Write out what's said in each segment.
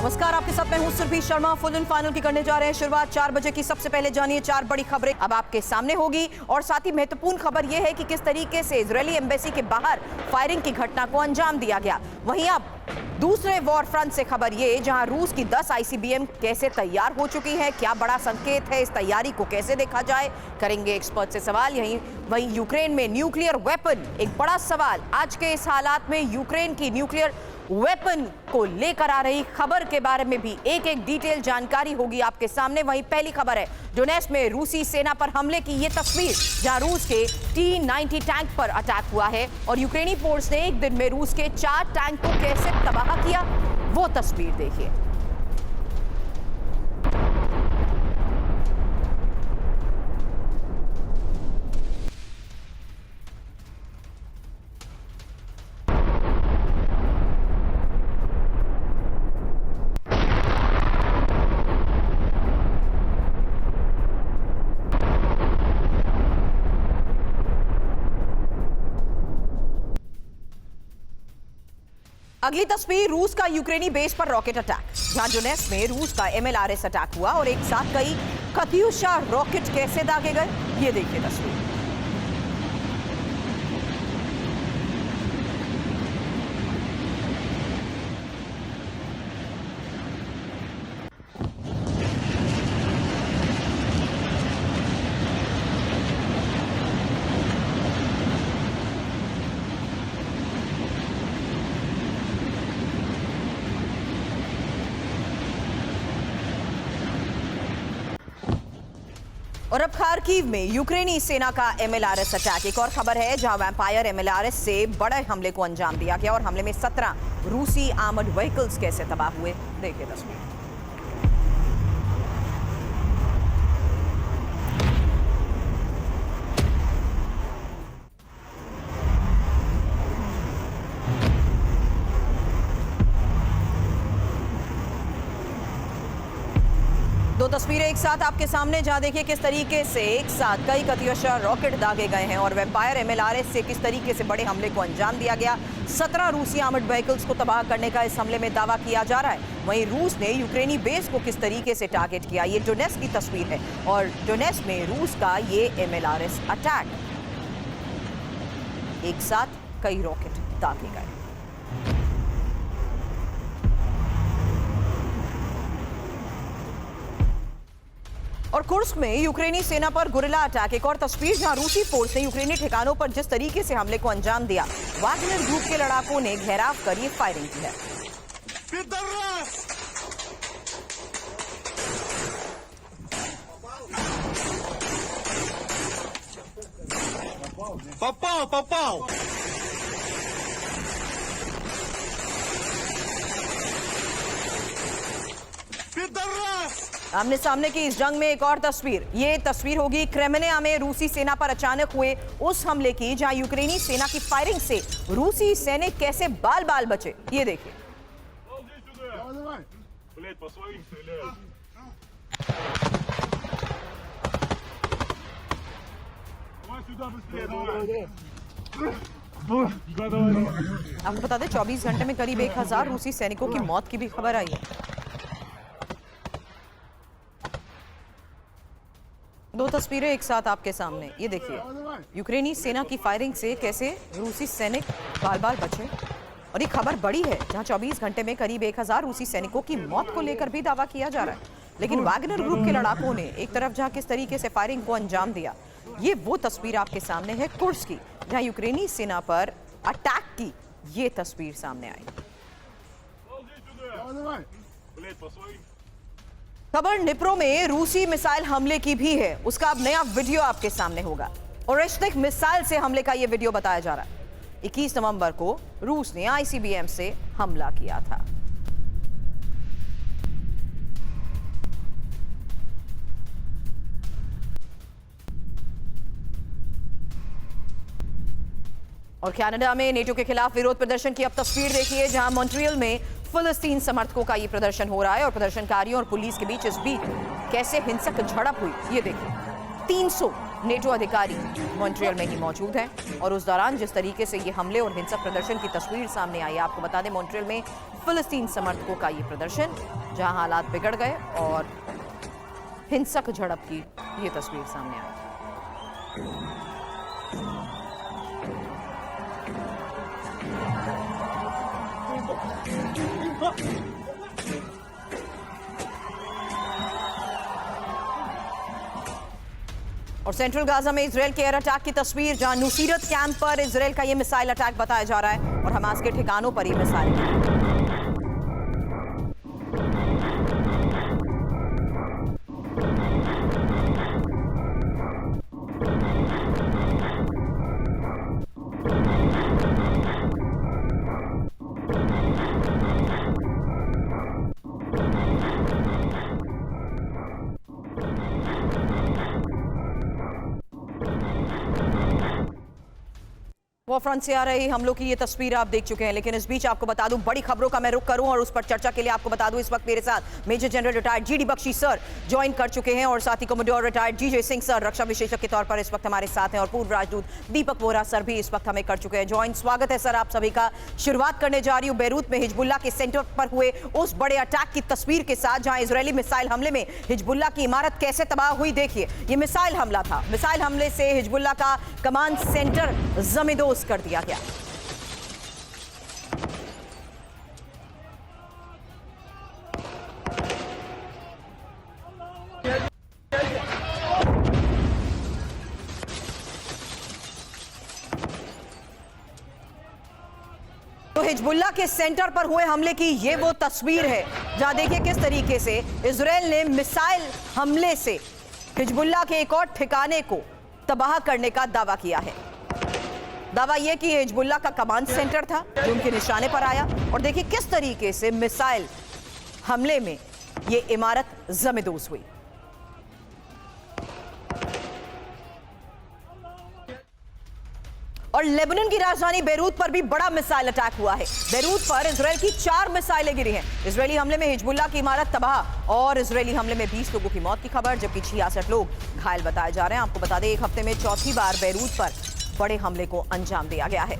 नमस्कार, आपके साथ मैं हूं Surabhi Sharma. Full and final की करने जा रहे हैं शुरुआत 4 बजे की। सबसे पहले जानिए 4 बड़ी खबरें अब आपके सामने होगी और साथ ही महत्वपूर्ण खबर यह है कि किस तरीके से इजरायली एम्बेसी के बाहर फायरिंग की घटना को अंजाम दिया गया। वहीं अब दूसरे वॉर फ्रंट से खबर ये, जहां रूस की 10 आईसीबीएम कैसे तैयार हो चुकी है, क्या बड़ा संकेत है, इस तैयारी को कैसे देखा जाए, करेंगे एक्सपर्ट से सवाल। वहीं यूक्रेन में न्यूक्लियर वेपन, एक बड़ा सवाल। आज के इस हालात में यूक्रेन की न्यूक्लियर वेपन को लेकर आ रही खबर के बारे में भी एक एक डिटेल जानकारी होगी आपके सामने। वहीं पहली खबर है डोनेट्स्क में रूसी सेना पर हमले की ये तस्वीर, जहां रूस के T-90 टैंक पर अटैक हुआ है और यूक्रेनी फोर्स ने एक दिन में रूस के 4 टैंक को कैसे तबाह किया, वो तस्वीर देखिए। अगली तस्वीर रूस का यूक्रेनी बेस पर रॉकेट अटैक, जहां डोनेट्स्क में रूस का MLRS अटैक हुआ और एक साथ कई कात्यूशा रॉकेट कैसे दागे गए, ये देखिए तस्वीर। और अब खार्किव में यूक्रेनी सेना का MLRS अटैक। एक और खबर है जहां वैम्पायर MLRS से बड़े हमले को अंजाम दिया गया और हमले में 17 रूसी आर्मर्ड व्हीकल्स कैसे तबाह हुए, देखिए तस्वीर। दो तस्वीरें एक साथ आपके सामने, जहां देखिए किस तरीके से एक साथ कई कात्यूशा रॉकेट दागे गए हैं और वैम्पायर MLRS से किस तरीके से बड़े हमले को अंजाम दिया गया। 17 रूसी आर्मर्ड व्हीकल्स को तबाह करने का इस हमले में दावा किया जा रहा है। वहीं रूस ने यूक्रेनी बेस को किस तरीके से टारगेट किया, ये डोनेट्स्क की तस्वीर है और डोनेट्स्क में रूस का ये MLRS अटैक, एक साथ कई रॉकेट दागे गए। और कुर्स्क में यूक्रेनी सेना पर गुरिल्ला अटैक, एक और तस्वीर जहां रूसी फोर्स ने यूक्रेनी ठिकानों पर जिस तरीके से हमले को अंजाम दिया। वागनर ग्रुप के लड़ाकों ने घेराव कर ये फायरिंग की है। Попал! आमने सामने की इस जंग में एक और तस्वीर, ये तस्वीर होगी क्रेमिनिया में रूसी सेना पर अचानक हुए उस हमले की, जहां यूक्रेनी सेना की फायरिंग से रूसी सैनिक कैसे बाल बाल बचे, ये देखिए। आपको बता दें 24 घंटे में करीब 1000 रूसी सैनिकों की मौत की भी खबर आई है। दो तस्वीरें एक साथ आपके सामने, ये देखिए यूक्रेनी सेना की फायरिंग से कैसे रूसी सैनिक बाल बाल बचे और ये खबर बड़ी है, जहां 24 घंटे में करीब 1000 रूसी सैनिकों की मौत को लेकर भी दावा किया जा रहा है। लेकिन वागनर ग्रुप के लड़ाकों ने एक तरफ जहां किस तरीके से फायरिंग को अंजाम दिया, ये वो तस्वीर आपके सामने है कुर्स्क की, जहां यूक्रेनी सेना पर अटैक की ये तस्वीर सामने आई। खबर निप्रो में रूसी मिसाइल हमले की भी है, उसका अब नया वीडियो आपके सामने होगा। ओरेश्निक मिसाइल से हमले का यह वीडियो बताया जा रहा है। 21 नवंबर को रूस ने आईसीबीएम से हमला किया था। और कनाडा में नेटो के खिलाफ विरोध प्रदर्शन की अब तस्वीर देखिए, जहां मॉन्ट्रियल में फिलिस्तीन समर्थकों का ये प्रदर्शन हो रहा है और प्रदर्शनकारियों और पुलिस के बीच इस बीच कैसे हिंसक झड़प हुई, ये देखिए। 300 नेटो अधिकारी मॉन्ट्रियल में ही मौजूद हैं और उस दौरान जिस तरीके से ये हमले और हिंसक प्रदर्शन की तस्वीर सामने आई, आपको बता दें मॉन्ट्रियल में फिलिस्तीन समर्थकों का ये प्रदर्शन, जहां हालात बिगड़ गए और हिंसक झड़प की ये तस्वीर सामने आई। और सेंट्रल गाजा में इजराइल के एयर अटैक की तस्वीर, जहां नुसीरत कैंप पर इजराइल का यह मिसाइल अटैक बताया जा रहा है और हमास के ठिकानों पर ही मिसाइल। वो फ्रंट से आ रही हमलों की ये तस्वीर आप देख चुके हैं, लेकिन इस बीच आपको बता दूं, बड़ी खबरों का मैं रुख करूं और उस पर चर्चा के लिए आपको बता दूं, इस वक्त मेरे साथ major general retired GD Bakshi sir join कर चुके हैं और साथ ही कमोडोर रिटायर्ड जीजे सिंह सर रक्षा विशेषज्ञ के तौर पर इस वक्त हमारे साथ हैं और पूर्व राजदूत दीपक वोरा सर भी इस वक्त हमें कर चुके हैं ज्वाइन। स्वागत है सर आप सभी का। शुरुआत करने जा रही हूं बेरूत में हिजबुल्लाह के सेंटर पर हुए उस बड़े अटैक की तस्वीर के साथ, जहां इजरायली मिसाइल हमले में हिजबुल्लाह की इमारत कैसे तबाह हुई। देखिए ये मिसाइल हमला था, मिसाइल हमले से हिजबुल्लाह का कमांड सेंटर जमींदोज कर दिया गया। तो हिजबुल्लाह के सेंटर पर हुए हमले की ये वो तस्वीर है, जहां देखिए किस तरीके से इजराइल ने मिसाइल हमले से हिजबुल्लाह के एक और ठिकाने को तबाह करने का दावा किया है। दावा यह कि हिजबुल्लाह का कमांड सेंटर था जो उनके निशाने पर आया और देखिए किस तरीके से मिसाइल हमले में यह इमारत जमींदोज हुई। और लेबनान की राजधानी बेरूत पर भी बड़ा मिसाइल अटैक हुआ है। बेरूत पर इजराइल की 4 मिसाइलें गिरी हैं। इजरायली हमले में हिजबुल्लाह की इमारत तबाह और इजरायली हमले में 20 लोगों की मौत की खबर, जबकि 66 लोग घायल बताए जा रहे हैं। आपको बता दें एक हफ्ते में चौथी बार बेरूत पर बड़े हमले को अंजाम दिया गया है।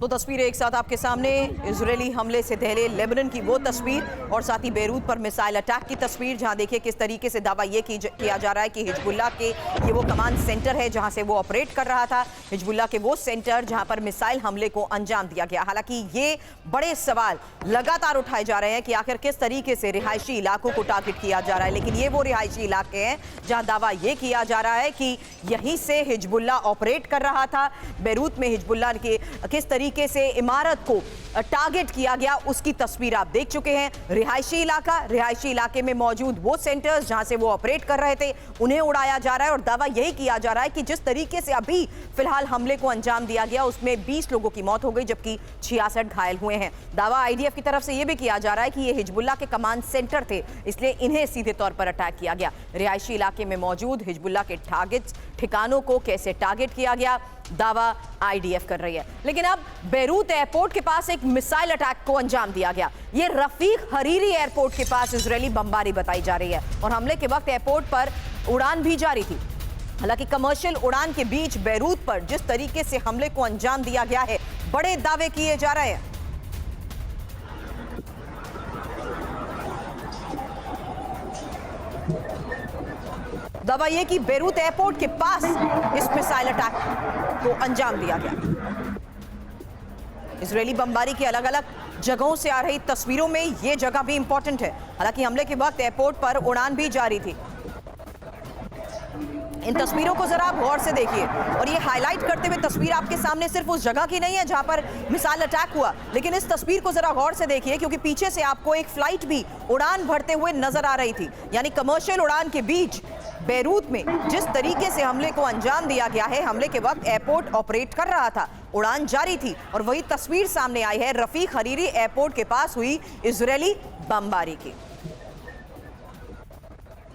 दो तस्वीरें एक साथ आपके सामने, इजरायली हमले से दहले लेबनान की वो तस्वीर और साथ ही बेरूत पर मिसाइल अटैक की तस्वीर, जहां देखिए किस तरीके से दावा ये किया जा रहा है कि हिजबुल्लाह के ये वो कमांड सेंटर है जहां से वो ऑपरेट कर रहा था, हिजबुल्लाह के वो सेंटर जहां पर मिसाइल हमले को अंजाम दिया गया। हालांकि ये बड़े सवाल लगातार उठाए जा रहे हैं कि आखिर किस तरीके से रिहायशी इलाकों को टारगेट किया जा रहा है, लेकिन ये वो रिहायशी इलाके हैं जहां दावा ये किया जा रहा है कि यहीं से हिजबुल्लाह ऑपरेट कर रहा था। बेरूत में हिजबुल्लाह के किस तरीके से इमारत को टारगेट किया गया उसकी तस्वीर आप देख चुके हैं। रिहायशी इलाके में मौजूद वो सेंटर्स जहां से वो ऑपरेट कर रहे थे उन्हें उड़ाया जा रहा है और दावा यही किया जा रहा है कि जिस तरीके से अभी फिलहाल हमले को अंजाम दिया गया उसमें 20 लोगों की मौत हो गई, जबकि 66 घायल हुए हैं। दावा आईडीएफ की तरफ से यह भी किया जा रहा है कि ये हिजबुल्लाह के कमांड सेंटर थे, इसलिए इन्हें सीधे तौर पर अटैक किया गया। रिहायशी इलाके में मौजूद हिजबुल्लाह के ठिकानों को कैसे टारगेट किया गया, दावा आईडीएफ कर रही है। लेकिन अब बेरूत एयरपोर्ट के पास एक मिसाइल अटैक को अंजाम दिया गया। ये रफीक हरीरी एयरपोर्ट के पास इजरायली बमबारी बताई जा रही है और हमले के वक्त एयरपोर्ट पर उड़ान भी जारी थी। हालांकि कमर्शियल उड़ान के बीच बेरूत पर जिस तरीके से हमले को अंजाम दिया गया है, बड़े दावे किए जा रहे हैं। दावा यह कि बेरूत एयरपोर्ट के पास इस मिसाइल अटैक को अंजाम दिया गया। इजरायली बमबारी की अलग अलग जगहों से आ रही तस्वीरों में यह जगह भी इंपॉर्टेंट है। हालांकि हमले के वक्त एयरपोर्ट पर उड़ान भी जारी थी। इन तस्वीरों को जरा आप गौर से देखिए और ये हाईलाइट करते हुए तस्वीर आपके सामने सिर्फ उस जगह की नहीं है जहां पर मिसाइल अटैक हुआ, लेकिन इस तस्वीर को जरा गौर से देखिए क्योंकि पीछे से आपको एक फ्लाइट भी उड़ान भरते हुए नजर आ रही थी। यानी कमर्शियल उड़ान के बीच बेरूत में जिस तरीके से हमले को अंजाम दिया गया है, हमले के वक्त एयरपोर्ट ऑपरेट कर रहा था, उड़ान जारी थी और वही तस्वीर सामने आई है रफीक हरीरी एयरपोर्ट के पास हुई इजरायली बमबारी की।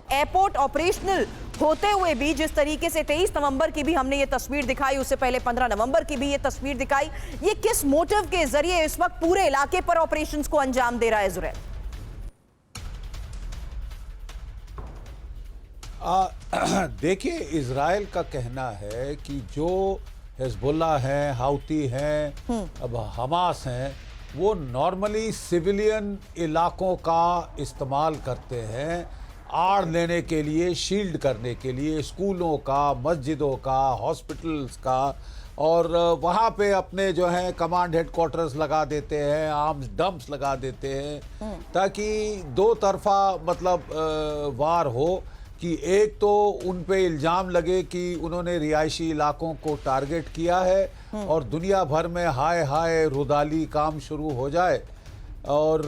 एयरपोर्ट ऑपरेशनल होते हुए भी जिस तरीके से 23 नवंबर की भी हमने ये तस्वीर दिखाई, उससे पहले 15 नवंबर की भी ये तस्वीर दिखाई, ये किस मोटिव के जरिए इस वक्त पूरे इलाके पर ऑपरेशंस को अंजाम दे रहा है इजराइल? देखिए, इजराइल का कहना है कि जो हिजबुल्लाह हैं, हाउती हैं, अब हमास हैं, वो नॉर्मली सिविलियन इलाकों का इस्तेमाल करते हैं आड़ लेने के लिए, शील्ड करने के लिए, स्कूलों का, मस्जिदों का, हॉस्पिटल्स का, और वहाँ पे अपने जो है कमांड हेडक्वार्टर्स लगा देते हैं, आर्म्स डंप्स लगा देते हैं, ताकि दो तरफा मतलब वार हो कि एक तो उन पे इल्ज़ाम लगे कि उन्होंने रिहायशी इलाकों को टारगेट किया है और दुनिया भर में हाय हाय रुदाली काम शुरू हो जाए, और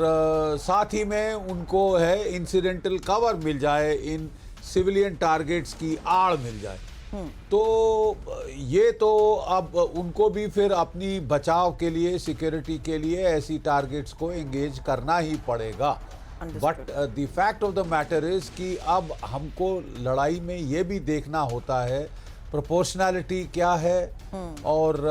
साथ ही में उनको है इंसिडेंटल कवर मिल जाए, इन सिविलियन टारगेट्स की आड़ मिल जाए। तो ये तो अब उनको भी फिर अपनी बचाव के लिए, सिक्योरिटी के लिए ऐसी टारगेट्स को एंगेज करना ही पड़ेगा। But the fact of the matter is कि अब हमको लड़ाई में ये भी देखना होता है प्रोपोर्शनैलिटी क्या है, और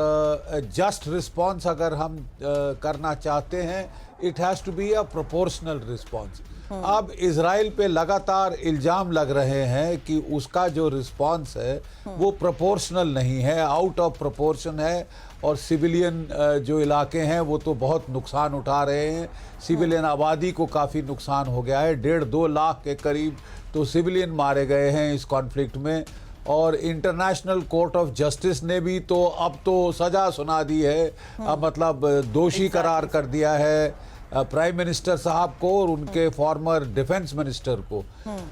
जस्ट रिस्पॉन्स अगर हम करना चाहते हैं, it has to be a proportional response. अब इजराइल पे लगातार इल्ज़ाम लग रहे हैं कि उसका जो रिस्पॉन्स है वो प्रोपोर्शनल नहीं है, आउट ऑफ प्रोपोर्शन है, और सिविलियन जो इलाके हैं वो तो बहुत नुकसान उठा रहे हैं। सिविलियन आबादी को काफ़ी नुकसान हो गया है, 1.5-2 लाख के करीब तो सिविलियन मारे गए हैं इस कॉन्फ्लिक्ट में, और इंटरनेशनल कोर्ट ऑफ जस्टिस ने भी तो अब तो सज़ा सुना दी है, अब मतलब दोषी करार कर दिया है प्राइम मिनिस्टर साहब को और उनके फॉर्मर डिफेंस मिनिस्टर को।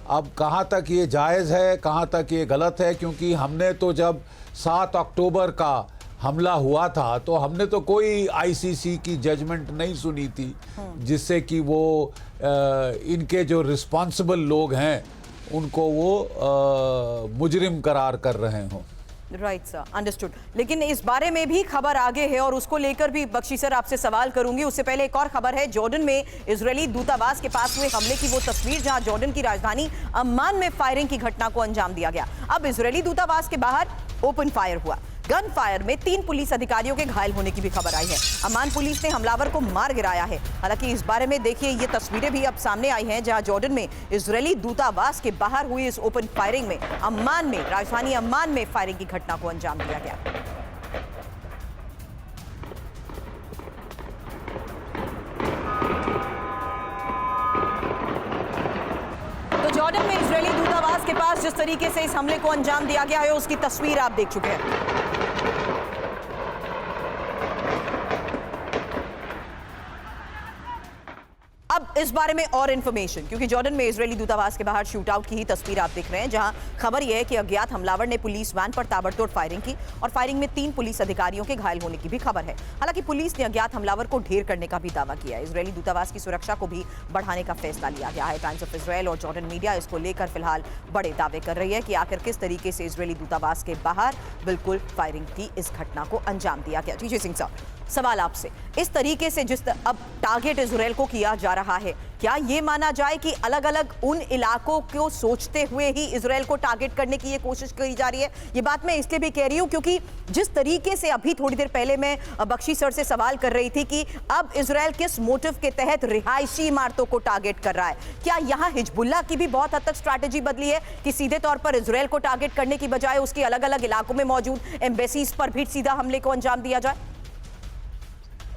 अब कहाँ तक ये जायज़ है, कहाँ तक ये गलत है, क्योंकि हमने तो जब 7 अक्टूबर का हमला हुआ था तो हमने तो कोई आईसीसी की जजमेंट नहीं सुनी थी जिससे कि वो इनके जो रिस्पॉन्सिबल लोग हैं उनको वो मुजरिम करार कर रहे हों। Right sir, understood. लेकिन इस बारे में भी खबर आगे है और उसको लेकर भी बख्शी सर आपसे सवाल करूंगी। उससे पहले एक और खबर है, जॉर्डन में इजरायली दूतावास के पास हुए हमले की वो तस्वीर जहां जॉर्डन की राजधानी अम्मान में फायरिंग की घटना को अंजाम दिया गया। अब इजरायली दूतावास के बाहर ओपन फायर हुआ। गन फायर में 3 पुलिस अधिकारियों के घायल होने की भी खबर आई है। अम्मान पुलिस ने हमलावर को मार गिराया है। हालांकि इस बारे में देखिए, ये तस्वीरें भी अब सामने आई हैं जहां जॉर्डन में इजरायली दूतावास के बाहर हुई इस ओपन फायरिंग में अम्मान में, राजधानी अम्मान में फायरिंग की घटना को अंजाम दिया गया। तो जॉर्डन में इजरायली दूतावास के पास जिस तरीके से इस हमले को अंजाम दिया गया है उसकी तस्वीर आप देख चुके हैं। अब इस बारे में और इंफॉर्मेशन, क्योंकि जॉर्डन में इजरायली दूतावास के बाहर शूट आउट की ही तस्वीर आप देख रहे हैं, जहां खबर यह है कि अज्ञात हमलावर ने पुलिस वैन पर ताबड़तोड़ फायरिंग की और फायरिंग में 3 पुलिस अधिकारियों के घायल होने की भी खबर है। हालांकि पुलिस ने अज्ञात हमलावर को ढेर करने का भी दावा किया है। इजरायली दूतावास की सुरक्षा को भी बढ़ाने का फैसला लिया गया है। टाइम्स ऑफ इजरायल और जॉर्डन मीडिया इसको लेकर फिलहाल बड़े दावे कर रही है कि आखिर किस तरीके से इजरायली दूतावास के बाहर बिल्कुल फायरिंग की इस घटना को अंजाम दिया गया। जी सिंह साहब, सवाल आपसे, इस तरीके से जिस अब टारगेट इजरायल को किया जा रहा है, क्या ये माना जाए कि अलग अलग उन इलाकों को सोचते हुए ही इजरायल को टारगेट करने की ये कोशिश करी जा रही है? ये बात मैं इसलिए भी कह रही हूं क्योंकि जिस तरीके से अभी थोड़ी देर पहले मैं बख्शी सर से सवाल कर रही थी कि अब इजरायल किस मोटिव के तहत रिहायशी इमारतों को टारगेट कर रहा है, क्या यहां हिजबुल्लाह की भी बहुत हद तक स्ट्रैटेजी बदली है कि सीधे तौर पर इजरायल को टारगेट करने की बजाय उसके अलग अलग इलाकों में मौजूद एम्बेसीज पर भी सीधा हमले को अंजाम दिया जाए?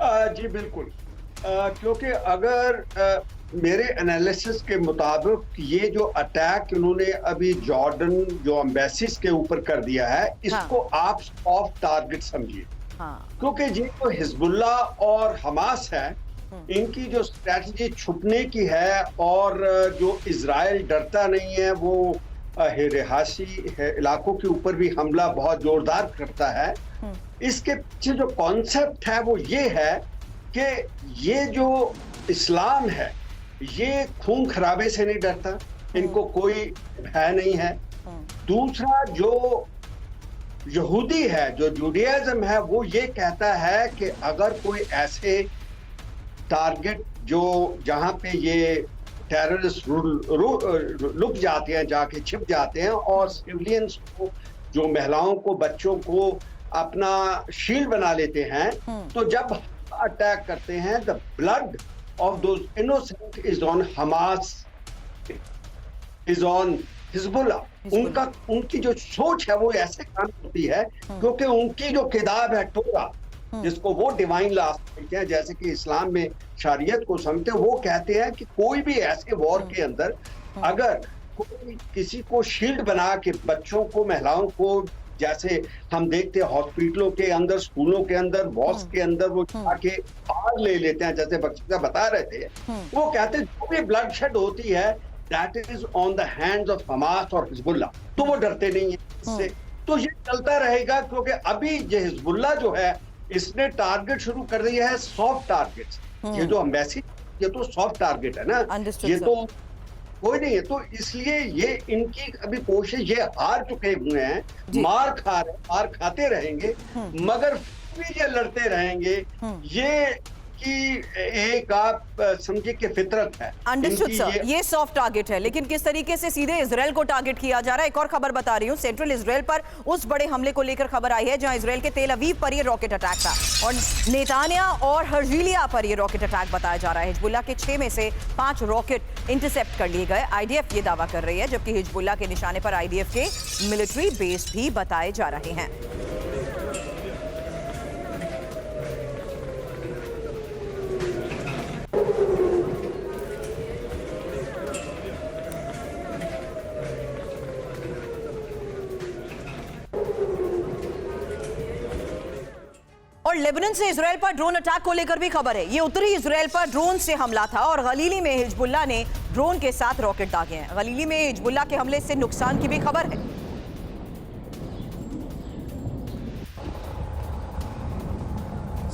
जी बिल्कुल, क्योंकि अगर मेरे एनालिसिस के मुताबिक ये जो अटैक इन्होंने अभी जॉर्डन जो एम्बेसीज के ऊपर कर दिया है, इसको आप ऑफ टारगेट समझिए। क्योंकि ये जो हिजबुल्लाह और हमास है, इनकी जो स्ट्रैटेजी छुपने की है, और जो इजराइल डरता नहीं है, वो रिहायशी इलाकों के ऊपर भी हमला बहुत जोरदार करता है। इसके पीछे जो कॉन्सेप्ट है वो ये है कि ये जो इस्लाम है ये खून खराबे से नहीं डरता, इनको कोई भय नहीं है। दूसरा, जो यहूदी है, जो जुडियाज़म है, वो ये कहता है कि अगर कोई ऐसे टारगेट जो जहां पे ये टेररिस्ट लुक जाते हैं, जाके छिप जाते हैं और सिविलियंस को, जो महिलाओं को, बच्चों को अपना शील्ड बना लेते हैं। तो जब अटैक करते हैं, the blood of those innocent is on Hamas, is on Hezbollah. उनकी जो सोच है वो ऐसे काम करती है क्योंकि उनकी जो किताब है तोरा, जिसको वो डिवाइन लॉ समझते हैं, जैसे कि इस्लाम में शरीयत को समझते हैं, वो कहते हैं कि कोई भी ऐसे वॉर के अंदर अगर कोई किसी को शील्ड बना के बच्चों को, महिलाओं को, जैसे हम देखते हैं हॉस्पिटलों के अंदर, स्कूलों के अंदर, मॉस्क के अंदर वो जाके आग ले लेते हैं, जैसे बख्शी बता रहे थे, वो कहते हैं जो भी ब्लड शेड होती है that is on the hands of Hamas और हिजबुल्लाह। तो वो डरते नहीं है इससे। तो ये चलता रहेगा क्योंकि अभी ये हिजबुल्लाह जो है इसने टारगेट शुरू कर दिया है, सॉफ्ट टारगेट्स। ये जो एम्बेसी, ये तो सॉफ्ट टारगेट है ना, ये तो कोई नहीं है। तो इसलिए ये इनकी अभी कोशिश, ये हार चुके हुए हैं, मार खाते रहेंगे, मगर फिर ये लड़ते रहेंगे। ये कि एक आप समझे कि फितरत है। अंडरस्टूड सर, ये सॉफ्ट टारगेट है, लेकिन किस तरीके से सीधे इजराइल को टारगेट किया जा रहा है। एक और खबर बता रही हूँ, सेंट्रल इजराइल पर उस बड़े हमले को लेकर खबर आई है जहां इजराइल के तेल अवीव पर ये रॉकेट अटैक था और नेतान्या और हर्जिलिया पर ये रॉकेट अटैक बताया जा रहा है। हिजबुल्लाह के 6 में से 5 रॉकेट इंटरसेप्ट कर लिए गए, आईडीएफ ये दावा कर रही है, जबकि हिजबुल्लाह के निशाने पर आईडीएफ के मिलिट्री बेस भी बताए जा रहे हैं। और लेबनान से इजराइल पर ड्रोन अटैक को लेकर भी खबर है। ये उत्तरी इजराइल पर ड्रोन से हमला था और गलीली में हिजबुल्लाह ने ड्रोन के साथ रॉकेट दागे हैं। गलीली में हिजबुल्लाह के हमले से नुकसान की भी खबर है।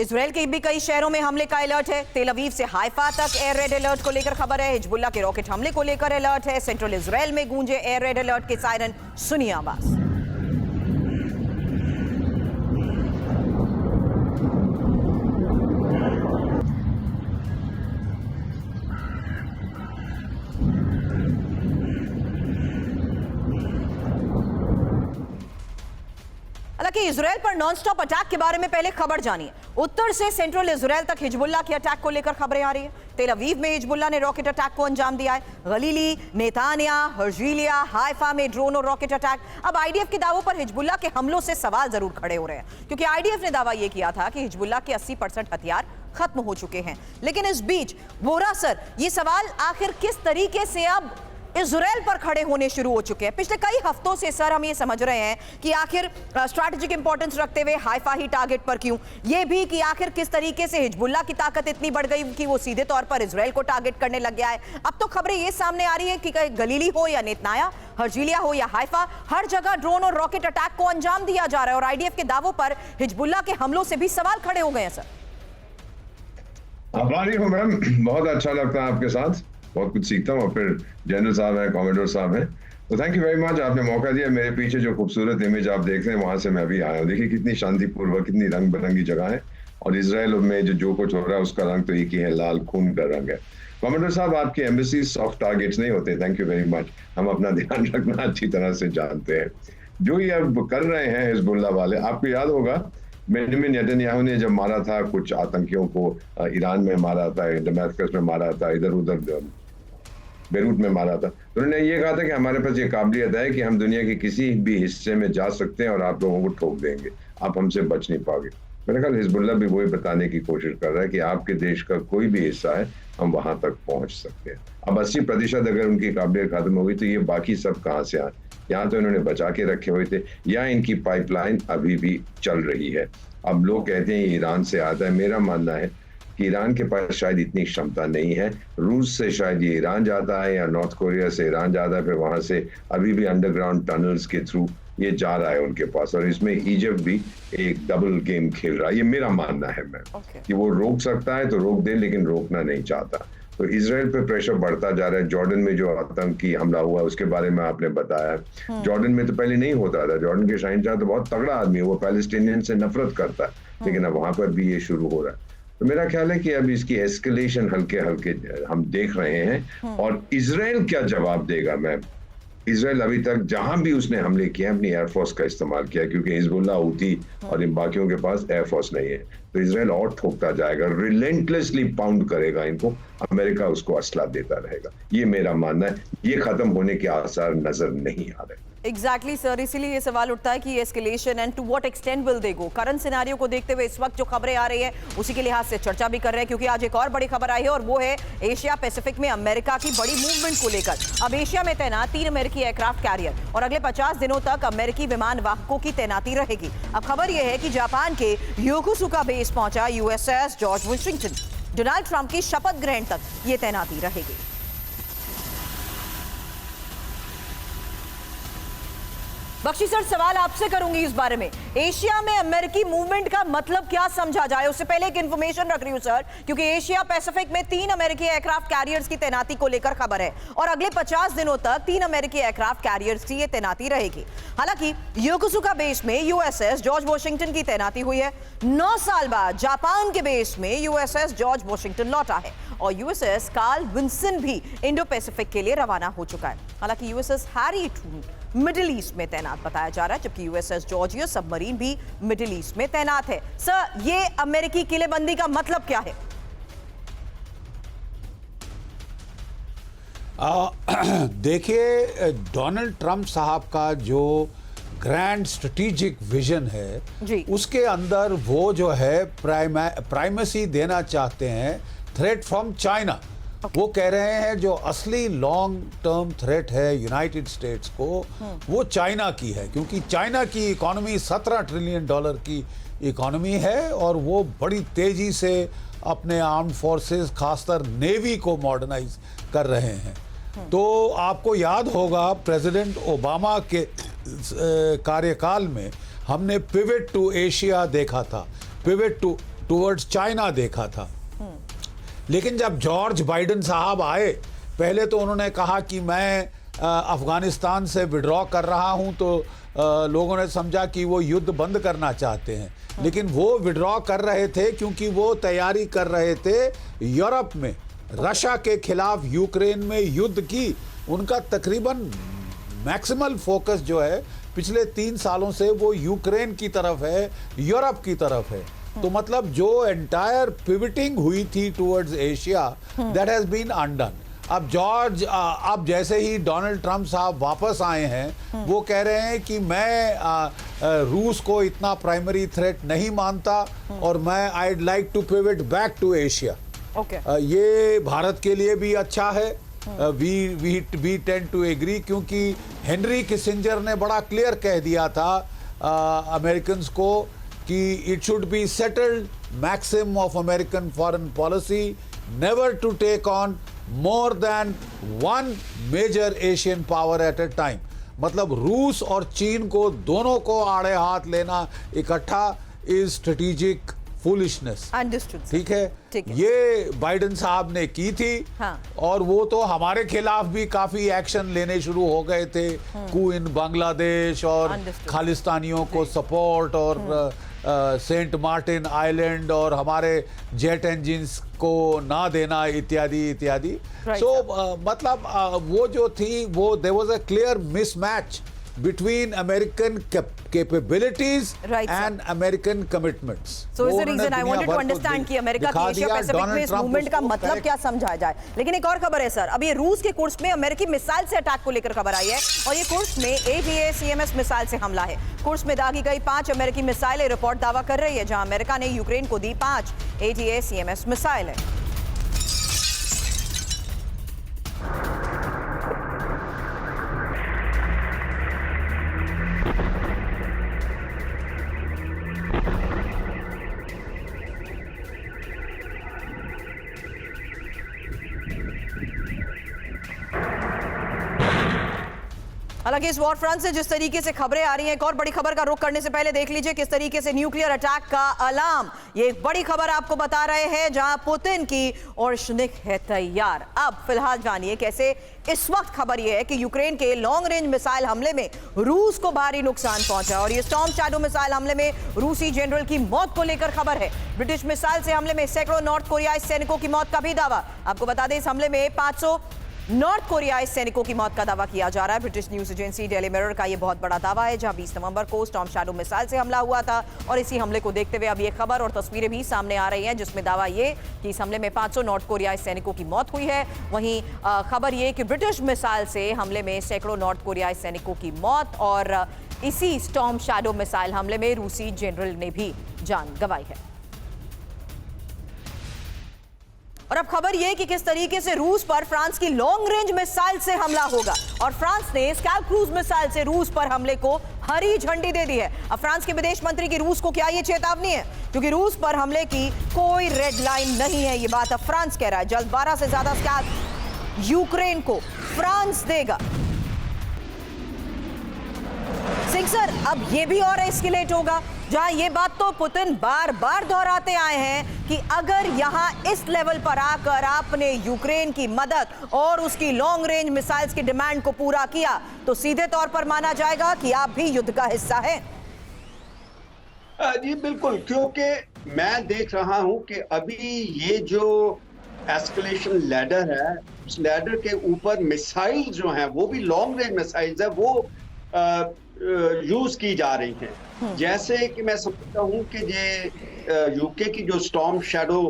इजराइल के भी कई शहरों में हमले का अलर्ट है। तेल अवीव से हाइफा तक एयर रेड अलर्ट को लेकर खबर है। हिजबुल्लाह के रॉकेट हमले को लेकर अलर्ट है। सेंट्रल इजराइल में गूंजे एयर रेड अलर्ट के सायरन, सुनिए आवाज। हालांकि इजराइल पर नॉनस्टॉप अटैक के बारे में पहले खबर जानिए। उत्तर से सेंट्रल इजराइल तक हिजबुल्लाह के अटैक को लेकर खबरें आ रही है। तेल अवीव में हिजबुल्लाह ने रॉकेट अटैक को अंजाम दिया है। गलीली, नेतान्या, हर्जिलिया, हाइफा में ड्रोन और रॉकेट अटैक। अब आईडीएफ के दावों पर हिजबुल्लाह के हमलों से सवाल जरूर खड़े हो रहे हैं, क्योंकि आईडीएफ ने दावा यह किया था कि हिजबुल्लाह के 80% हथियार खत्म हो चुके हैं। लेकिन इस बीच वोरा सर, ये सवाल आखिर किस तरीके से अब इजराइल पर खड़े होने शुरू हो चुके हैं। पिछले कई हफ्तों से सर हम ये समझ रहे हैं कि आखिर स्ट्रैटेजिक इंपॉर्टेंस रखते हुए हाइफा ही टारगेट पर क्यों, ये भी कि आखिर किस तरीके से हिजबुल्लाह की ताकत इतनी बढ़ गई कि वो सीधे तौर पर इजराइल को टारगेट करने लग गया है। अब तो खबरें ये सामने आ रही है कि गलीली हो या नेतन्याह, हर्जिलिया हो या हाइफा, हर जगह ड्रोन और रॉकेट अटैक को अंजाम दिया जा रहा है और आईडीएफ के दावों पर हिजबुल्लाह के हमलों से भी सवाल खड़े हो गए हैं। सर आभारी हूँ मैम, बहुत अच्छा लगता है आपके साथ, बहुत कुछ सीखता हूँ। और फिर जनरल साहब हैं, कॉमेडोर साहब हैं, तो थैंक यू वेरी मच, आपने मौका दिया। मेरे पीछे जो खूबसूरत इमेज आप देख रहे हैं वहां से मैं भी आया हूँ। देखिए कितनी शांतिपूर्वक, कितनी रंग बिरंगी जगह है और इजराइल में जो कुछ हो रहा है उसका रंग तो एक ही है, लाल खून का रंग है। कॉमेडोर साहब, आपकी एम्बेसी सॉफ्ट टारगेट्स नहीं होते, थैंक यू वेरी मच। हम अपना ध्यान रखना अच्छी तरह से जानते हैं। जो ये अब कर रहे हैं हिजबुल्लाह वाले, आपको याद होगा बेंजामिन नेतन्याहू ने जब मारा था कुछ आतंकियों को, ईरान में मारा था, दमास्कस में मारा था, इधर उधर बेरूत में मारा था, तो उन्होंने ये कहा था कि हमारे पास ये काबिलियत है कि हम दुनिया के किसी भी हिस्से में जा सकते हैं और आप लोगों को ठोक देंगे, आप हमसे बच नहीं पाओगे। मेरे ख्याल हिजबुल्लाह भी वही बताने की कोशिश कर रहा है कि आपके देश का कोई भी हिस्सा है, हम वहां तक पहुंच सकते हैं। अब 80% अगर उनकी काबिलियत खत्म हो गई तो ये बाकी सब कहाँ से आए? यहाँ तो इन्होंने बचा के रखे हुए थे, या इनकी पाइपलाइन अभी भी चल रही है। अब लोग कहते हैं ईरान से आता है, मेरा मानना है कि ईरान के पास शायद इतनी क्षमता नहीं है। रूस से शायद ये ईरान जाता है या नॉर्थ कोरिया से ईरान जाता है, फिर वहां से अभी भी अंडरग्राउंड टनल्स के थ्रू ये जा रहा है उनके पास, और इसमें इजिप्ट भी एक डबल गेम खेल रहा है। ये मेरा मानना है मैं कि वो रोक सकता है तो रोक दे, लेकिन रोकना नहीं चाहता। तो इजराइल पे प्रेशर बढ़ता जा रहा है। जॉर्डन में जो आतंकी हमला हुआ उसके बारे में आपने बताया। जॉर्डन में तो पहले नहीं होता था। जॉर्डन के शहंशाह तो बहुत तगड़ा आदमी है, वो पैलेस्टीनियन से नफरत करता है, लेकिन अब वहां पर भी ये शुरू हो रहा है। तो मेरा ख्याल है कि अब इसकी एस्केलेशन हल्के हल्के हम देख रहे हैं। और इजराइल क्या जवाब देगा? इजराइल अभी तक जहां भी उसने हमले किए अपनी एयरफोर्स का इस्तेमाल किया, क्योंकि हिजबुल्लाह, हूती और इन बाकियों के पास एयरफोर्स नहीं है। तो इजराइल और ठोकता जाएगा, रिलेंटलेसली पाउंड करेगा इनको, अमेरिका उसको असला देता रहेगा। ये मेरा मानना है। ये खत्म होने के आसार नजर नहीं आ रहे। एग्जैक्टली सर, इसीलिए ये सवाल उठता है कि escalation and to what extent will they go. Current scenario को देखते हुए इस वक्त जो खबरें आ रही है उसी के लिहाज से चर्चा भी कर रहे हैं, क्योंकि आज एक और बड़ी खबर आई है और वो है एशिया पैसिफिक में अमेरिका की बड़ी मूवमेंट को लेकर। अब एशिया में तैनात 3 अमेरिकी एयरक्राफ्ट कैरियर और अगले 50 दिनों तक अमेरिकी विमान वाहकों की तैनाती रहेगी। अब खबर यह है कि जापान के योकोसुका बेस पहुंचा USS George Washington. Donald Trump की शपथ ग्रहण तक ये तैनाती रहेगी। बख्शी सर, सवाल आपसे करूंगी इस बारे में, एशिया में अमेरिकी मूवमेंट का मतलब क्या समझा जाए? उससे पहले एक इंफॉर्मेशन रख रही हूं सर, क्योंकि एशिया पैसिफिक में 3 अमेरिकी एयरक्राफ्ट कैरियर्स की तैनाती को लेकर खबर है और अगले 50 दिनों तक 3 अमेरिकी एयरक्राफ्ट कैरियर्स की ये तैनाती रहेगी। हालांकि योकोसुका बेस में यूएसएस जॉर्ज वॉशिंगटन की तैनाती हुई है। 9 साल बाद जापान के बेस में यूएसएस जॉर्ज वॉशिंगटन लौटा है और यूएसएस कार्ल विंसन भी इंडो पैसिफिक के लिए रवाना हो चुका है। हालांकि USS Harry Truman middle east में तैनात बताया जा रहा है, जबकि यूएसएस जॉर्जिया सबमरीन भी मिडिल ईस्ट में तैनात है। सर, ये अमेरिकी किलेबंदी का मतलब क्या है? देखिए, डोनाल्ड ट्रंप साहब का जो ग्रैंड स्ट्रेटेजिक विजन है जी, उसके अंदर वो जो है प्राइमेसी देना चाहते हैं थ्रेट फ्रॉम चाइना। वो कह रहे हैं जो असली लॉन्ग टर्म थ्रेट है यूनाइटेड स्टेट्स को वो चाइना की है, क्योंकि चाइना की इकोनॉमी $17 ट्रिलियन की इकोनॉमी है और वो बड़ी तेजी से अपने आर्म्ड फोर्सेस खासकर नेवी को मॉडर्नाइज कर रहे हैं। तो आपको याद होगा प्रेसिडेंट ओबामा के कार्यकाल में हमने पिवट टू एशिया देखा था, पिवट टूवर्ड्स चाइना देखा था। लेकिन जब जॉर्ज बाइडेन साहब आए, पहले तो उन्होंने कहा कि मैं अफगानिस्तान से विड्रॉ कर रहा हूं, तो लोगों ने समझा कि वो युद्ध बंद करना चाहते हैं। लेकिन वो विड्रॉ कर रहे थे क्योंकि वो तैयारी कर रहे थे यूरोप में रशिया के खिलाफ यूक्रेन में युद्ध की। उनका तकरीबन मैक्सिमल फोकस जो है पिछले 3 सालों से वो यूक्रेन की तरफ है, यूरोप की तरफ है। तो मतलब जो एंटायर पिवटिंग हुई थी towards Asia, that has been undone. अब जैसे ही डोनाल्ड ट्रंप साहब वापस आए हैं, वो कह रहे हैं कि मैं रूस को इतना प्राइमरी थ्रेट नहीं मानता और मैं I'd like to pivot back to Asia. ये भारत के लिए भी अच्छा है। वी टेंड टू एग्री, क्योंकि हेनरी किसिंजर ने बड़ा क्लियर कह दिया था अमेरिकन्स को कि it should be settled maxim of American foreign policy never to take on more than 1 major Asian power at a time. मतलब रूस और चीन को दोनों को आड़े हाथ लेना इकट्ठा इज स्ट्रेटेजिक फूलिशनेस। अंडरस्टूड। ठीक है, ये बाइडेन साहब ने की थी। हाँ। और वो तो हमारे खिलाफ भी काफी एक्शन लेने शुरू हो गए थे, कू इन बांग्लादेश और खालिस्तानियों को सपोर्ट और सेंट मार्टिन आइलैंड और हमारे जेट इंजिन्स को ना देना इत्यादि इत्यादि। सो मतलब वो जो थी वो there was a clear mismatch between American capabilities and American commitments. So is the reason I wanted to understand कि अमेरिका की एशिया पैसिफिक में इस मूवमेंट का मतलब क्या समझा जाए। लेकिन एक और खबर है सर, अब ये रूस के कुर्स्क में अमेरिकी मिसाइल से अटैक को लेकर खबर आई है और ये कुर्स्क में ATACMS मिसाइल से हमला है। कुर्स्क में दागी गई 5 अमेरिकी मिसाइलें, रिपोर्ट दावा कर रही है, जहां अमेरिका ने यूक्रेन को दी 5 ATACMS मिसाइलें। हालांकि इस वॉर फ्रंट से जिस तरीके से खबरें आ रही हैं, एक और बड़ी खबर का रुख करने से पहले देख लीजिए किस तरीके से न्यूक्लियर अटैक का अलार्म, ये एक बड़ी खबर आपको बता रहे हैं जहां पुतिन की और शुनिक है तैयार। अब फिलहाल जानिए कैसे इस वक्त खबर यह है कि यूक्रेन के लॉन्ग रेंज मिसाइल हमले में रूस को भारी नुकसान पहुंचा और ये स्टॉर्म शैडो मिसाइल हमले में रूसी जनरल की मौत को लेकर खबर है। ब्रिटिश मिसाइल से हमले में सैकड़ों नॉर्थ कोरियाई सैनिकों की मौत का भी दावा। आपको बता दें इस हमले में 500 नॉर्थ कोरियाई सैनिकों की मौत का दावा किया जा रहा है। British news agency daily mirror का यह बहुत बड़ा दावा है, जहां 20 नवंबर को स्टॉर्म शैडो मिसाइल से हमला हुआ था और इसी हमले को देखते हुए अब ये खबर और तस्वीरें भी सामने आ रही हैं जिसमें दावा ये कि इस हमले में 500 नॉर्थ कोरियाई सैनिकों की मौत हुई है। वहीं खबर ये कि ब्रिटिश मिसाइल से हमले में सैकड़ों नॉर्थ कोरियाई सैनिकों की मौत और इसी स्टॉर्म शैडो मिसाइल हमले में रूसी जनरल ने भी जान गंवाई है। और अब खबर यह कि किस तरीके से रूस पर फ्रांस की लॉन्ग रेंज मिसाइल से हमला होगा और फ्रांस ने स्कैल्प क्रूज मिसाइल से रूस पर हमले को हरी झंडी दे दी है। अब फ्रांस के विदेश मंत्री की रूस को क्या ये चेतावनी है, क्योंकि रूस पर हमले की कोई रेड लाइन नहीं है, ये बात अब फ्रांस कह रहा है। जल्द 12 से ज्यादा स्कैल्प यूक्रेन को फ्रांस देगा। सिंह सर, अब ये भी और एस्केलेट होगा, जहां ये बात तो पुतिन बार बार दोहराते आए हैं कि अगर यहां इस लेवल पर आकर आपने यूक्रेन की मदद और उसकी लॉन्ग रेंज मिसाइल्स की डिमांड को पूरा किया तो सीधे तौर पर माना जाएगा कि आप भी युद्ध का हिस्सा हैं। जी बिल्कुल, क्योंकि मैं देख रहा हूं कि अभी ये जो एस्केलेशन लैडर है, उस लैडर के ऊपर मिसाइल जो हैं वो भी लॉन्ग रेंज मिसाइल्स है, वो यूज की जा रही हैं। जैसे कि मैं समझता हूं कि ये यूके की जो स्टॉर्म शैडो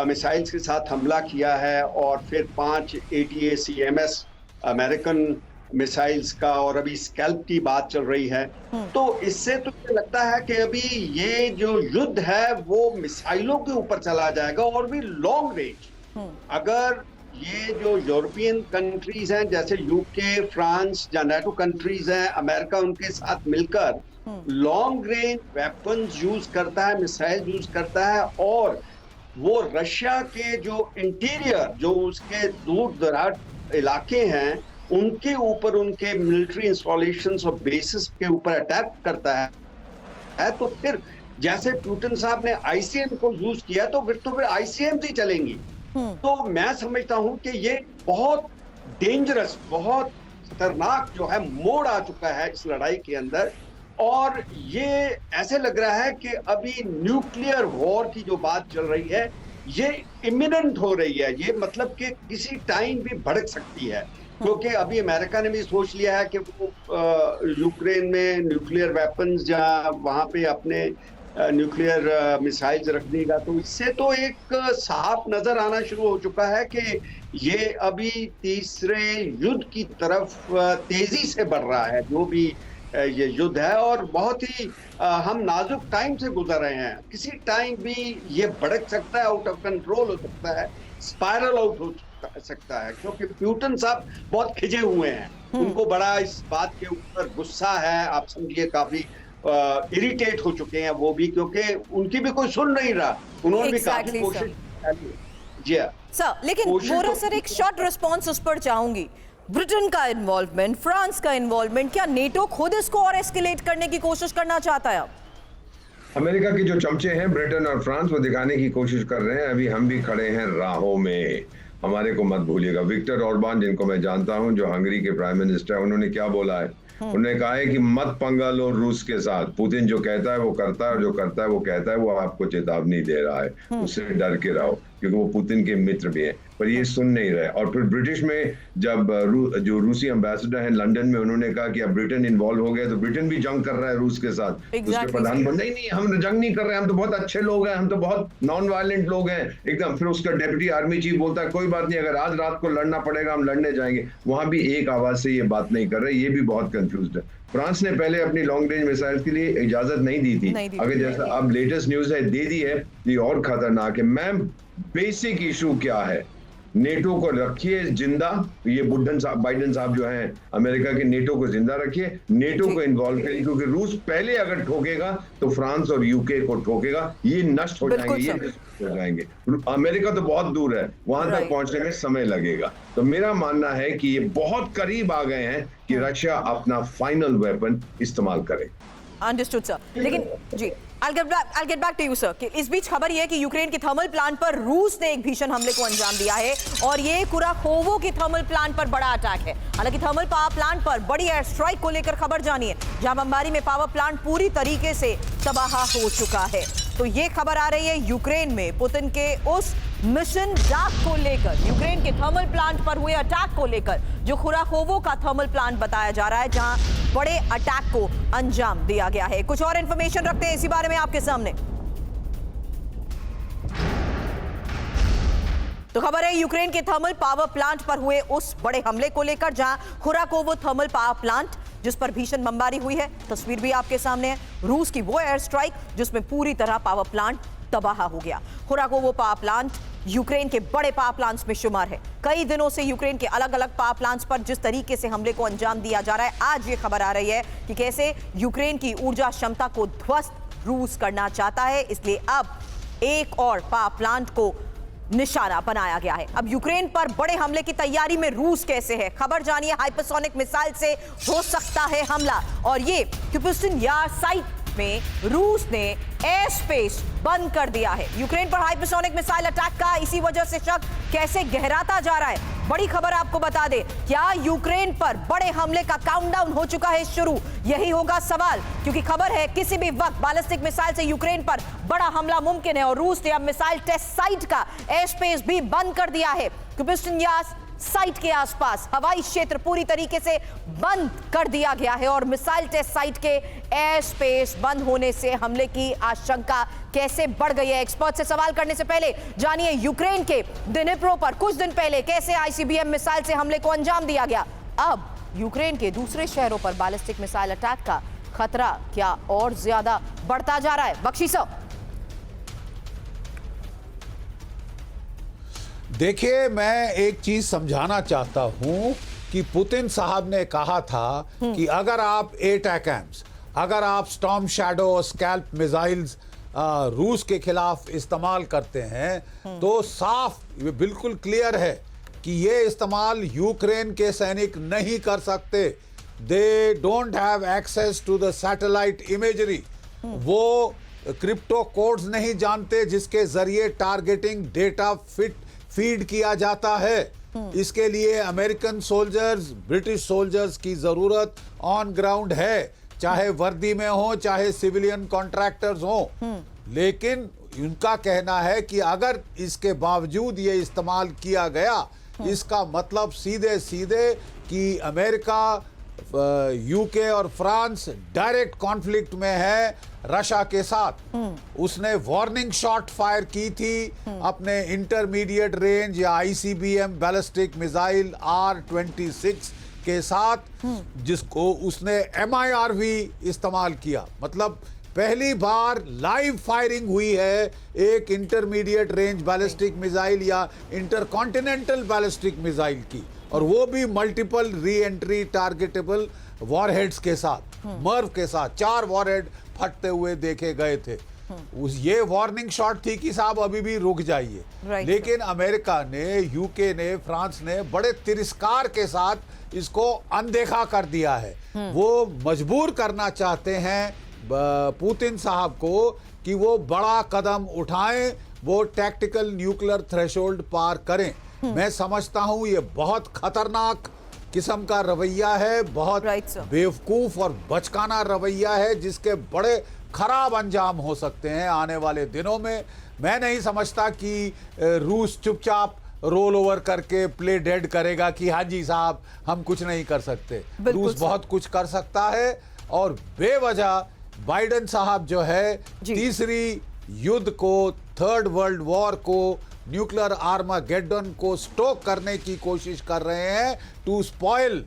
मिसाइल्स के साथ हमला किया है और फिर 5 ATACMS अमेरिकन मिसाइल्स का और अभी स्कैल्प की बात चल रही है, तो इससे तो मुझे लगता है कि अभी ये जो युद्ध है वो मिसाइलों के ऊपर चला जाएगा और भी लॉन्ग रेंज। अगर ये जो यूरोपियन कंट्रीज हैं जैसे यूके, फ्रांस या नेटो कंट्रीज हैं, अमेरिका उनके साथ मिलकर लॉन्ग रेंज वेपन्स यूज करता है, मिसाइल यूज करता है और वो रशिया के जो इंटीरियर, जो उसके दूर दराज इलाके हैं, उनके ऊपर, उनके मिलिट्री इंस्टॉलेशंस और बेसिस के ऊपर अटैक करता है तो फिर जैसे पुतिन साहब ने ICM को यूज किया तो फिर ICM ही चलेंगी। तो मैं समझता हूं कि ये बहुत डेंजरस, बहुत खतरनाक जो है मोड़ आ चुका है इस लड़ाई के अंदर और ये ऐसे लग रहा है कि अभी न्यूक्लियर वॉर की जो बात चल रही है ये इमिनेंट हो रही है। ये मतलब कि किसी टाइम भी भड़क सकती है, क्योंकि अभी अमेरिका ने भी सोच लिया है कि वो यूक्रेन में न्यूक्लियर वेपन्स जहां वहां पे अपने न्यूक्लियर मिसाइल्स रख देगा। तो इससे तो एक साफ नजर आना शुरू हो चुका है कि ये अभी तीसरे युद्ध की तरफ तेजी से बढ़ रहा है जो भी ये युद्ध है और बहुत ही हम नाजुक टाइम से गुजर रहे हैं। किसी टाइम भी ये भड़क सकता है, आउट ऑफ कंट्रोल हो सकता है, स्पाइरल आउट हो सकता है, क्योंकि पुतिन साहब बहुत खिजे हुए हैं, उनको बड़ा इस बात के ऊपर गुस्सा है, आप समझिए काफी इरिटेट हो चुके हैं वो भी, क्योंकि उनकी भी कोई सुन नहीं रहा, उन्होंने भी काफी कोशिश की। जी सर, लेकिन बोरा सर एक शॉर्ट रिस्पॉन्स उस पर चाहूंगी। ब्रिटेन का इन्वॉल्वमेंट, फ्रांस का इन्वॉल्वमेंट, क्या नेटो खुद इसको और एस्केलेट करने की कोशिश करना चाहता है? अमेरिका के जो चमचे हैं ब्रिटेन और फ्रांस, वो दिखाने की कोशिश कर रहे हैं अभी हम भी खड़े हैं राहों में, हमारे को मत भूलिएगा। विक्टर ऑर्बान, जिनको मैं जानता हूं, जो हंगरी के प्राइम मिनिस्टर है, उन्होंने क्या बोला है? उन्होंने कहा है कि मत पंगा लो रूस के साथ, पुतिन जो कहता है वो करता है और जो करता है वो कहता है, वो आपको चेतावनी दे रहा है, उससे डर के रहो, क्योंकि वो पुतिन के मित्र भी हैं, पर ये सुन नहीं रहे। और फिर ब्रिटिश में जब जो रूसी एम्बेसडर हैं लंदन में, उन्होंने कहा कि अब ब्रिटेन इन्वॉल्व हो गया, तो ब्रिटेन भी जंग कर रहा है रूस के साथ। उसके प्रधानमंत्री नहीं, हम जंग नहीं कर रहे, हम तो बहुत अच्छे लोग हैं, हम तो बहुत नॉन वायलेंट लोग हैं एकदम। फिर उसका डेप्यूटी आर्मी चीफ बोलता है कोई बात नहीं, अगर आज रात को लड़ना पड़ेगा हम लड़ने जाएंगे। वहां भी एक आवाज से ये बात नहीं कर रहे, ये भी बहुत कंफ्यूज्ड है। फ्रांस ने पहले अपनी लॉन्ग रेंज मिसाइल के लिए इजाजत नहीं दी थी, अगर जैसा अब लेटेस्ट न्यूज है दे दी है, ये और खतरनाक है। मैम, बेसिक इशू क्या है? नेटो को रखिए जिंदा, ये बाइडेन साहब जो हैं अमेरिका के, नेटो को जिंदा रखिए, नेटो को इन्वॉल्व करिए, क्योंकि रूस पहले अगर ठोकेगा तो फ्रांस और यूके को ठोकेगा, ये नष्ट हो जाएंगे, ये नष्ट हो जाएंगे। अमेरिका तो बहुत दूर है, वहां तक पहुंचने में समय लगेगा। तो मेरा मानना है कि ये बहुत करीब आ गए हैं कि रशिया अपना फाइनल वेपन इस्तेमाल करे। Understood sir. लेकिन जी I'll get back to you sir कि इस बीच खबर यह कि यूक्रेन के थर्मल प्लांट पर रूस ने एक भीषण हमले को अंजाम दिया है और ये कुराखोवो के थर्मल प्लांट पर बड़ा अटैक है। हालांकि थर्मल पावर प्लांट पर बड़ी एयर स्ट्राइक को लेकर खबर जानिए, जहां बमबारी में पावर प्लांट पूरी तरीके से तबाह हो चुका है। तो ये खबर आ रही है यूक्रेन में पुतिन के उस मिशन डार्क को लेकर, यूक्रेन के थर्मल प्लांट पर हुए अटैक को लेकर, जो खुराखोवो का थर्मल प्लांट बताया जा रहा है, जहां बड़े अटैक को अंजाम दिया गया है। कुछ और इंफॉर्मेशन रखते हैं इसी बारे में आपके सामने। तो खबर है यूक्रेन के थर्मल पावर प्लांट पर हुए उस बड़े हमले को लेकर, जहां खुराकोवो थर्मल पावर प्लांट जिस पर भीषण बमबारी हुई है, तस्वीर भी आपके सामने है। रूस की वो एयर स्ट्राइक जिसमें पूरी तरह पावर प्लांट तबाह हो गया। खुराकोवो पावर प्लांट यूक्रेन के बड़े पावर प्लांट्स में शुमार है। कई दिनों से यूक्रेन के अलग अलग पावर प्लांट्स पर जिस तरीके से हमले को अंजाम दिया जा रहा है, आज ये खबर आ रही है कि कैसे यूक्रेन की ऊर्जा क्षमता को ध्वस्त रूस करना चाहता है। इसलिए अब एक और पावर प्लांट को निशाना बनाया गया है। अब यूक्रेन पर बड़े हमले की तैयारी में रूस कैसे है, खबर जानिए। हाइपरसोनिक मिसाइल से हो सकता है हमला, और ये क्यूपिस्टिन यार साइट में रूस ने एयर स्पेस बंद कर दिया है। यूक्रेन पर हाइपरसोनिक मिसाइल अटैक का इसी वजह से शक कैसे गहराता जा रहा है। बड़ी खबर आपको बता दे, क्या यूक्रेन पर बड़े हमले का काउंटडाउन हो चुका है शुरू? यही होगा सवाल, क्योंकि खबर है किसी भी वक्त बैलिस्टिक मिसाइल से यूक्रेन पर बड़ा हमला मुमकिन है, और रूस ने अब मिसाइल टेस्ट साइट का एयर स्पेस भी बंद कर दिया है। क्यूपिस्टिन यार साइट के आसपास हवाई क्षेत्र पूरी तरीके से बंद कर दिया गया है, और मिसाइल टेस्ट साइट के एयर स्पेस बंद होने से हमले की आशंका कैसे बढ़ गई है। एक्सपर्ट से सवाल करने से पहले जानिए यूक्रेन के दिनिप्रो पर कुछ दिन पहले कैसे आईसीबीएम मिसाइल से हमले को अंजाम दिया गया। अब यूक्रेन के दूसरे शहरों पर बैलिस्टिक मिसाइल अटैक का खतरा क्या और ज्यादा बढ़ता जा रहा है? बख्शी साहब। देखिए, मैं एक चीज समझाना चाहता हूं कि पुतिन साहब ने कहा था कि अगर आप एटैकम्स, अगर आप स्टॉर्म शैडो और स्कैल्प मिसाइल्स रूस के खिलाफ इस्तेमाल करते हैं, तो साफ बिल्कुल क्लियर है कि ये इस्तेमाल यूक्रेन के सैनिक नहीं कर सकते। They don't have access to the satellite imagery. वो क्रिप्टो कोड्स नहीं जानते जिसके जरिए टारगेटिंग डेटा फीड किया जाता है। इसके लिए अमेरिकन सोल्जर्स, ब्रिटिश सोल्जर्स की जरूरत ऑन ग्राउंड है, चाहे वर्दी में हो, चाहे सिविलियन कॉन्ट्रैक्टर्स हो। लेकिन उनका कहना है कि अगर इसके बावजूद ये इस्तेमाल किया गया, इसका मतलब सीधे सीधे कि अमेरिका, यूके और फ्रांस डायरेक्ट कॉन्फ्लिक्ट में है रशिया के साथ। उसने वार्निंग शॉट फायर की थी अपने इंटरमीडिएट रेंज या आईसीबीएम बैलिस्टिक मिसाइल R-26 के साथ, जिसको उसने MIRV इस्तेमाल किया। मतलब पहली बार लाइव फायरिंग हुई है एक इंटरमीडिएट रेंज बैलिस्टिक मिसाइल या इंटरकॉन्टिनेंटल बैलिस्टिक मिसाइल की, और वो भी multiple re entry targetable warheads के साथ, मर्व के साथ 4 वॉरहेड फटते हुए देखे गए थे। ये वार्निंग शॉट थी कि साहब अभी भी रुक जाइए। लेकिन अमेरिका ने, यूके ने, फ्रांस ने बड़े तिरस्कार के साथ इसको अनदेखा कर दिया है। वो मजबूर करना चाहते हैं पुतिन साहब को कि वो बड़ा कदम उठाएं, वो टैक्टिकल न्यूक्लियर थ्रेशोल्ड पार करें। मैं समझता हूं ये बहुत खतरनाक किस्म का रवैया है, बहुत बेवकूफ और बचकाना रवैया है, जिसके बड़े खराब अंजाम हो सकते हैं आने वाले दिनों में। मैं नहीं समझता कि रूस चुपचाप रोल ओवर करके प्ले डेड करेगा कि हाँ जी साहब हम कुछ नहीं कर सकते। रूस बहुत कुछ कर सकता है, और बेवजह बाइडेन साहब जो है तीसरी युद्ध को, थर्ड वर्ल्ड वॉर को, न्यूक्लियर आर्मागेडन को स्टोक करने की कोशिश कर रहे हैं, to spoil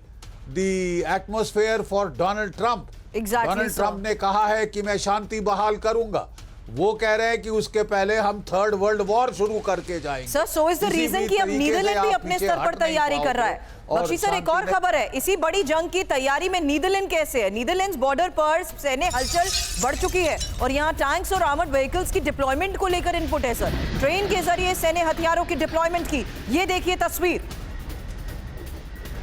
the atmosphere for Donald Trump. Donald Trump ने कहा है कि मैं शांति बहाल करूंगा, वो कह रहे हैं कि उसके पहले हम थर्ड वर्ल्ड वॉर शुरू करके जाएंगे। सर, सो इज द किसी रीजन भी कि अब तरीके से नीदरलैंड भी आप अपने पीछे स्तर पर हट नहीं तैयारी कर रहा है। पाओगे। बख्शी सर, एक और खबर है, इसी बड़ी जंग की तैयारी में नीदरलैंड कैसे है? नीदरलैंड्स बॉर्डर पर सैन्य हलचल बढ़ चुकी है और यहाँ टैंक्स और आर्मर्ड व्हीकल्स की डिप्लॉयमेंट को लेकर इनपुट है सर, ट्रेन के जरिए सैन्य हथियारों की डिप्लॉयमेंट की। ये देखिए तस्वीर।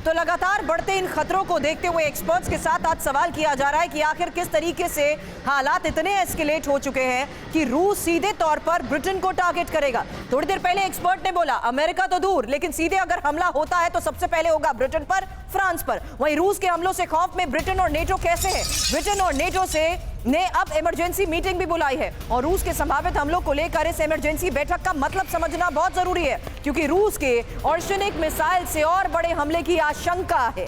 तो लगातार बढ़ते इन खतरों को देखते हुए एक्सपर्ट्स के साथ आज सवाल किया जा रहा है कि आखिर किस तरीके से हालात इतने एस्केलेट हो चुके हैं कि रूस सीधे तौर पर ब्रिटेन को टारगेट करेगा। थोड़ी देर पहले एक्सपर्ट ने बोला अमेरिका तो दूर, लेकिन सीधे अगर हमला होता है तो सबसे पहले होगा ब्रिटेन पर, फ्रांस पर। वहीं रूस के हमलों से खौफ में ब्रिटेन और नेटो कैसे है? ब्रिटेन और नेटो ने अब इमरजेंसी मीटिंग भी बुलाई है और रूस के संभावित हमलों को लेकर इस इमरजेंसी बैठक का मतलब समझना बहुत जरूरी है, क्योंकि रूस के ऑर्शनिक मिसाइल से और बड़े हमले की आशंका है।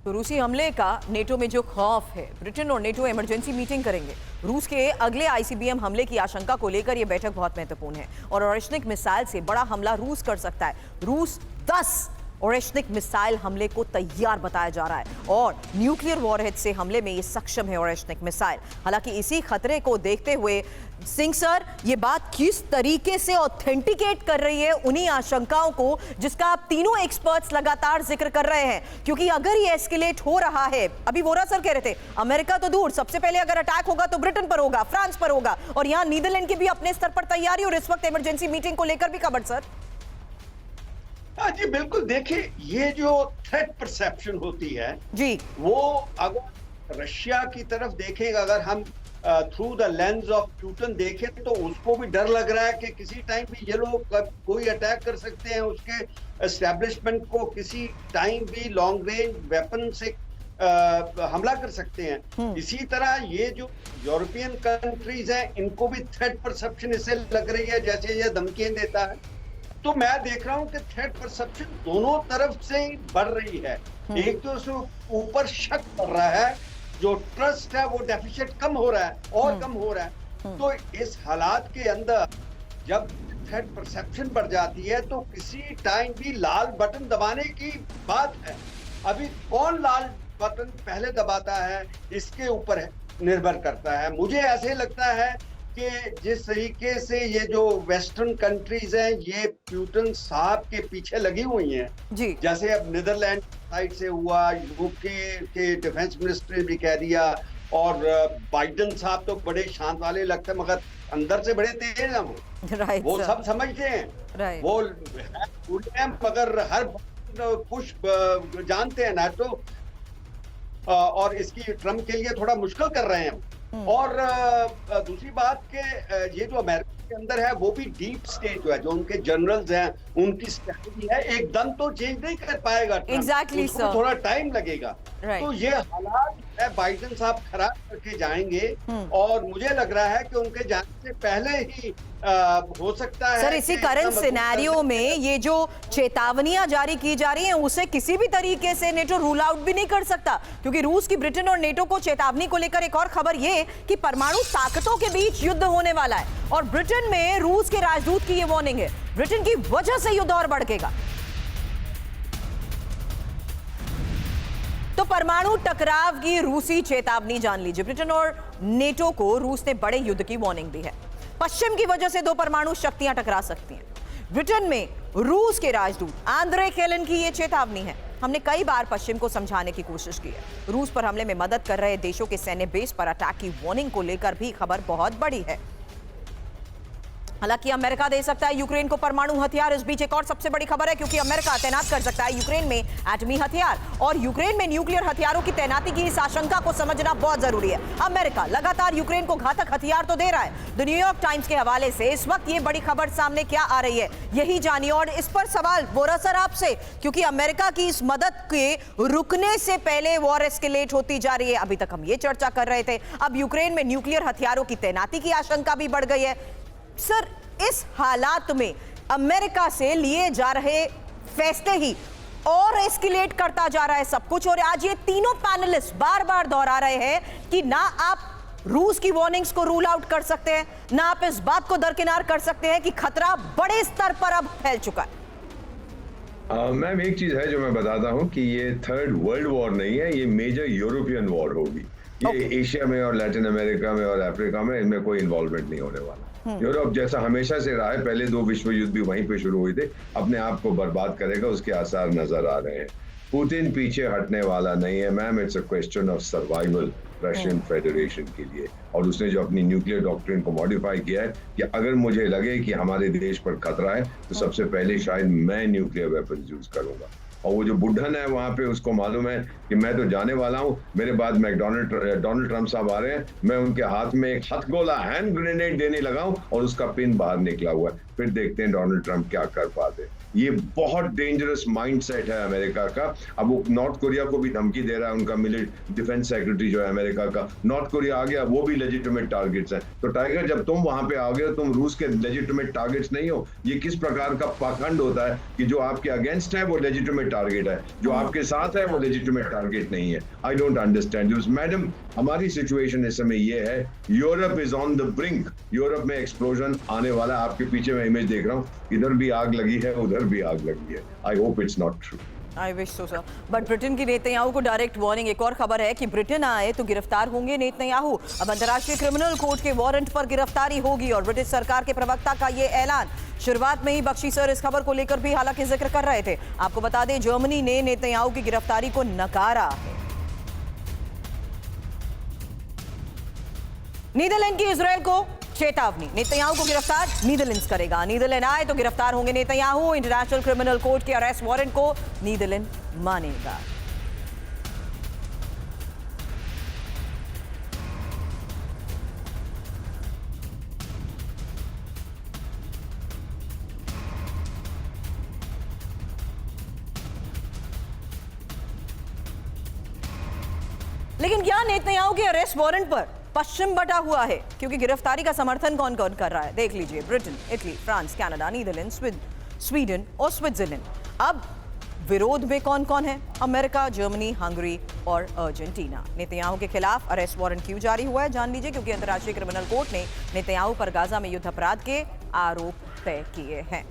तो रूसी हमले का नेटो में जो खौफ है, ब्रिटेन और नेटो इमरजेंसी मीटिंग करेंगे। रूस के अगले आईसीबीएम हमले की आशंका को लेकर यह बैठक बहुत महत्वपूर्ण है और ऑर्शनिक मिसाइल से बड़ा हमला रूस कर सकता है। रूस 10 ऑर्शनिक मिसाइल हमले को तैयार बताया जा रहा है और न्यूक्लियर वॉरहेड से हमले में ये सक्षम है ऑर्शनिक मिसाइल। हालांकि इसी खतरे को देखते हुए सिंह सर, ये बात किस तरीके से ऑथेंटिकेट कर रही है उन्हीं आशंकाओं को जिसका आप तीनों एक्सपर्ट्स लगातार जिक्र कर रहे हैं, क्योंकि अगर ये एस्केलेट हो रहा है, अभी वोरा सर कह रहे थे अमेरिका तो दूर, सबसे पहले अगर अटैक होगा तो ब्रिटेन पर होगा, फ्रांस पर होगा, और यहाँ नीदरलैंड की भी अपने स्तर पर तैयारी और इस वक्त इमरजेंसी मीटिंग को लेकर भी खबर। सर जी बिल्कुल, देखिए ये जो थ्रेट परसेप्शन होती है जी, वो अगर रशिया की तरफ देखेगा, अगर हम through the lens of Putin देखें तो उसको भी डर लग रहा है कि किसी टाइम भी ये लोग कोई अटैक कर सकते हैं, उसके एस्टेब्लिशमेंट को किसी टाइम भी लॉन्ग रेंज वेपन से हमला कर सकते हैं। इसी तरह ये जो यूरोपियन कंट्रीज हैं, इनको भी थ्रेट परसेप्शन इससे लग रही है जैसे ये धमकियां देता है। तो मैं देख रहा हूं कि थ्रेट परसेप्शन दोनों तरफ से ही बढ़ रही है। एक तो उसके ऊपर शक बढ़ रहा है, जो ट्रस्ट है वो डेफिसिट कम हो रहा है और कम हो रहा है। तो इस हालात के अंदर जब थ्रेट परसेप्शन बढ़ जाती है तो किसी टाइम भी लाल बटन दबाने की बात है। अभी कौन लाल बटन पहले दबाता है इसके ऊपर निर्भर करता है। मुझे ऐसे लगता है कि जिस तरीके से ये जो वेस्टर्न कंट्रीज हैं ये प्यूटन साहब के पीछे लगी हुई हैं जी, जैसे अब नीदरलैंड साइड से हुआ, यूके के डिफेंस मिनिस्टर ने भी कह दिया, और बाइडेन साहब तो बड़े शांत वाले लगते हैं मगर अंदर से बड़े तेज हैं वो सब समझते हैं, वो मगर हर कुछ जानते हैं ना, तो और इसकी ट्रम्प के लिए थोड़ा मुश्किल कर रहे हैं। और दूसरी बात के ये जो अमेरिका के अंदर है वो भी डीप स्टेट जो है, जो उनके जनरल्स हैं, उनकी स्ट्रैटेजी है, एकदम तो चेंज नहीं कर पाएगा। एग्जैक्टली सर, थोड़ा टाइम लगेगा। तो ये हालात है बाइडेन साहब खराब करके जाएंगे और मुझे लग रहा है कि उनके जाने से पहले ही हो सकता है। सर, इसी करंट सिनेरियो में ये जो चेतावनियां जारी की जा रही हैं उसे किसी भी तरीके से नेटो रूल आउट भी नहीं कर सकता, क्योंकि रूस की ब्रिटेन और नेटो को चेतावनी को लेकर एक और खबर ये कि परमाणु ताकतों के बीच युद्ध होने वाला है और ब्रिटेन में रूस के राजदूत की ये वार्निंग है, ब्रिटेन की वजह से युद्ध और भड़केगा। तो परमाणु टकराव की रूसी चेतावनी जान लीजिए, ब्रिटेन और नेटो को रूस ने बड़े युद्ध की वार्निंग दी है। पश्चिम की वजह से दो परमाणु शक्तियां टकरा सकती हैं। ब्रिटेन में रूस के राजदूत आंद्रे केलन की यह चेतावनी है। हमने कई बार पश्चिम को समझाने की कोशिश की है। रूस पर हमले में मदद कर रहे देशों के सैन्य बेस पर अटैक की वार्निंग को लेकर भी खबर बहुत बड़ी है। हालांकि अमेरिका दे सकता है यूक्रेन को परमाणु हथियार। इस बीच एक और सबसे बड़ी खबर है, क्योंकि अमेरिका तैनात कर सकता है यूक्रेन में एटमी हथियार और यूक्रेन में न्यूक्लियर हथियारों की तैनाती की इस आशंका को समझना बहुत जरूरी है। अमेरिका लगातार यूक्रेन को घातक हथियार तो दे रहा है। द न्यूयॉर्क टाइम्स के हवाले से इस वक्त ये बड़ी खबर सामने क्या आ रही है, यही जानिए। और इस पर सवाल वोरा सर आपसे, क्योंकि अमेरिका की इस मदद के रुकने से पहले वॉर एस्केलेट होती जा रही है। अभी तक हम ये चर्चा कर रहे थे, अब यूक्रेन में न्यूक्लियर हथियारों की तैनाती की आशंका भी बढ़ गई है। सर, इस हालात में अमेरिका से लिए जा रहे फैसले ही और एस्केलेट करता जा रहा है सब कुछ। और आज ये तीनों पैनलिस्ट बार बार दोहरा रहे हैं कि ना आप रूस की वार्निंग्स को रूल आउट कर सकते हैं, ना आप इस बात को दरकिनार कर सकते हैं कि खतरा बड़े स्तर पर अब फैल चुका है। मैम एक चीज है जो मैं बताता हूँ कि ये थर्ड वर्ल्ड वॉर नहीं है, ये मेजर यूरोपियन वॉर होगी। ये एशिया में और लैटिन अमेरिका में और अफ्रीका में इनमें कोई इन्वॉल्वमेंट नहीं होने वाला। यूरोप जैसा हमेशा से रहा है, पहले 2 विश्व युद्ध भी वहीं पे शुरू हुए थे, अपने आप को बर्बाद करेगा, उसके आसार नजर आ रहे हैं। पुतिन पीछे हटने वाला नहीं है ma'am, it's a question of survival Russian federation के लिए। और उसने जो अपनी न्यूक्लियर डॉक्ट्रिन को मॉडिफाई किया है कि अगर मुझे लगे कि हमारे देश पर खतरा है तो सबसे पहले शायद मैं न्यूक्लियर वेपन यूज करूंगा। और वो जो बुढ़न है वहां पे, उसको मालूम है कि मैं तो जाने वाला हूं, मेरे बाद डोनाल्ड ट्रंप साहब आ रहे हैं, मैं उनके हाथ में एक हथगोला हैंड ग्रेनेड देने लगा हूं और उसका पिन बाहर निकला हुआ है। फिर देखते हैं डोनाल्ड ट्रंप क्या कर पाते। ये बहुत डेंजरस माइंडसेट है अमेरिका का। अब वो नॉर्थ कोरिया को भी धमकी दे रहा है, उनका डिफेंस सेक्रेटरी जो है अमेरिका का, नॉर्थ कोरिया आ गया, वो भी लेजिटिमेट टारगेट्स हैं। तो टाइगर, जब तुम वहां पे आ गए, तुम रूस के लेजिटिमेट टारगेट्स नहीं हो। ये किस प्रकार का पाखंड होता है कि जो आपके अगेंस्ट है वो लेजिटिमेट टारगेट है, जो आपके साथ है वो लेजिटिमेट टारगेट नहीं है। I don't understand this madam. हमारी सिचुएशन इस समय ये है, Europe is on the brink, Europe में एक्सप्लोजन आने वाला है। आपके पीछे मैं इमेज देख रहा हूँ, इधर भी आग लगी है, उधर भी आग लगी है। I hope it's not true. I wish so sir. But Britain की नेतन्याहू को डायरेक्ट वार्निंग। एक और खबर है कि ब्रिटेन आए तो गिरफ्तार होंगे नेतन्याहू। अब अंतर्राष्ट्रीय क्रिमिनल कोर्ट के वारंट पर गिरफ्तारी होगी और ब्रिटिश सरकार के प्रवक्ता का ये ऐलान। शुरुआत में ही बख्शी सर इस खबर को लेकर भी हालांकि जिक्र कर रहे थे। आपको बता दें, जर्मनी ने नेतन्याहू की गिरफ्तारी को नकारा है। नीदरलैंड की इजराइल को चेतावनी, नेतन्याहू को गिरफ्तार नीदरलैंड करेगा। नीदरलैंड आए तो गिरफ्तार होंगे नेतन्याहू। इंटरनेशनल क्रिमिनल कोर्ट के अरेस्ट वारंट को नीदरलैंड मानेगा। लेकिन क्या नेतन्याहू के अरेस्ट वारंट पर पश्चिम बटा हुआ है? क्योंकि गिरफ्तारी का समर्थन कौन कौन कर रहा है देख लीजिए। Britain, Italy, France, Canada, Netherland, Sweden और स्विट्जरलैंड। अब विरोध में कौन कौन है? अमेरिका, जर्मनी, हंगरी और अर्जेंटीना। नेतन्याहू के खिलाफ अरेस्ट वारंट क्यों जारी हुआ है जान लीजिए। क्योंकि अंतर्राष्ट्रीय क्रिमिनल कोर्ट ने नेतन्याहू पर गाजा में युद्ध अपराध के आरोप तय किए हैं।